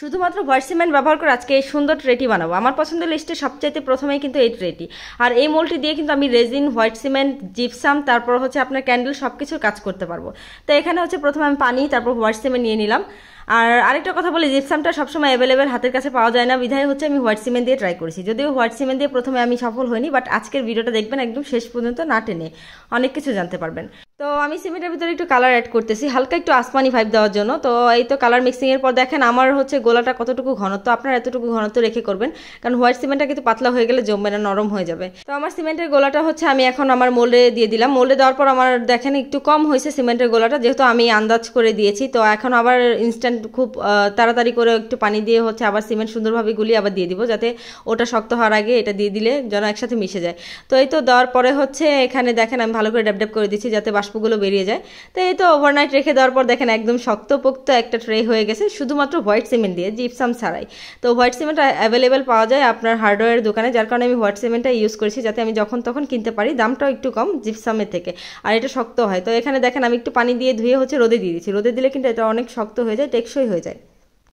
শুধুমাত্র white cement ব্যবহার করে আজকে এই সুন্দর ট্রেটি বানাবো। আমার পছন্দের লিস্টে সবচাইতে প্রথমেই কিন্তু এই ট্রেটি, আর এই মোলটি দিয়ে কিন্তু আমি রেজিন, হোয়াইট সিমেন্ট, জিপসাম, তারপর হচ্ছে আপনার ক্যান্ডেল সব কিছুর কাজ করতে পারবো। তো এখানে হচ্ছে প্রথমে আমি পানি, তারপর হোয়াইট সিমেন্ট নিয়ে নিলাম। আর আরেকটা কথা বলি, জিপসামটা সবসময় অ্যাভেলেবেল হাতের কাছে পাওয়া যায় না, বিধায় হচ্ছে আমি হোয়াইট সিমেন্ট দিয়ে ট্রাই করেছি। যদিও হোয়াইট সিমেন্ট দিয়ে প্রথমে আমি সফল হইনি, বাট আজকের ভিডিওটা দেখবেন একদম শেষ পর্যন্ত না টেনে, অনেক কিছু জানতে পারবেন। তো আমি সিমেন্টের ভিতরে একটু কালার অ্যাড করতেছি, হালকা একটু আসমানি ভাইব দেওয়ার জন্য। তো এই তো কালার মিক্সিং এর পর দেখেন আমার হচ্ছে গোলাটা কতটুকু ঘনত্ব, আপনারা এতটুকু ঘনত্ব রেখে করবেন, কারণ হোয়াইট সিমেন্টটা কিন্তু পাতলা হয়ে গেলে জমবে না, নরম হয়ে যাবে। তো আমার সিমেন্টের গোলাটা হচ্ছে আমি এখন আমার মোল্ডে দিয়ে দিলাম। মোল্ডে দেওয়ার পর আমার দেখেন একটু কম হয়েছে সিমেন্টের গোলাটা, যেহেতু আমি আন্দাজ করে দিয়েছি। তো এখন আবার ইনস্ট্যান্ট খুব তাড়াতাড়ি করে একটু পানি দিয়ে হচ্ছে আবার সিমেন্ট সুন্দরভাবে গুলিয়ে আবার দিয়ে দিব, যাতে ওটা শক্ত হওয়ার আগে এটা দিয়ে দিলে যেন একসাথে মিশে যায়। তো এই তো দেওয়ার পরে হচ্ছে এখানে দেখেন আমি ভালো করে ড্যাপ করে দিচ্ছি যাতে বাষ্পগুলো বেরিয়ে যায়। তো এই তো ওভারনাইট রেখে দেওয়ার পর দেখেন একদম শক্তপোক্ত একটা ট্রে হয়ে গেছে, শুধুমাত্র হোয়াইট সিমেন্ট দিয়ে, জিপসাম ছাড়াই। তো হোয়াইট সিমেন্ট অ্যাভেলেবেল পাওয়া যায় আপনার হার্ডওয়্যার দোকানে, যার কারণে আমি হোয়াইট সিমেন্টটা ইউজ করেছি, যাতে আমি যখন তখন কিনতে পারি, দামটাও একটু কম জিপসামের থেকে, আর এটা শক্ত হয়। তো এখানে দেখেন আমি একটু পানি দিয়ে ধুয়ে হচ্ছে রোদে দিয়ে দিচ্ছি। রোদে দিলে কিন্তু এটা অনেক শক্ত হয়ে যায়, টেকসই হয়ে যায়।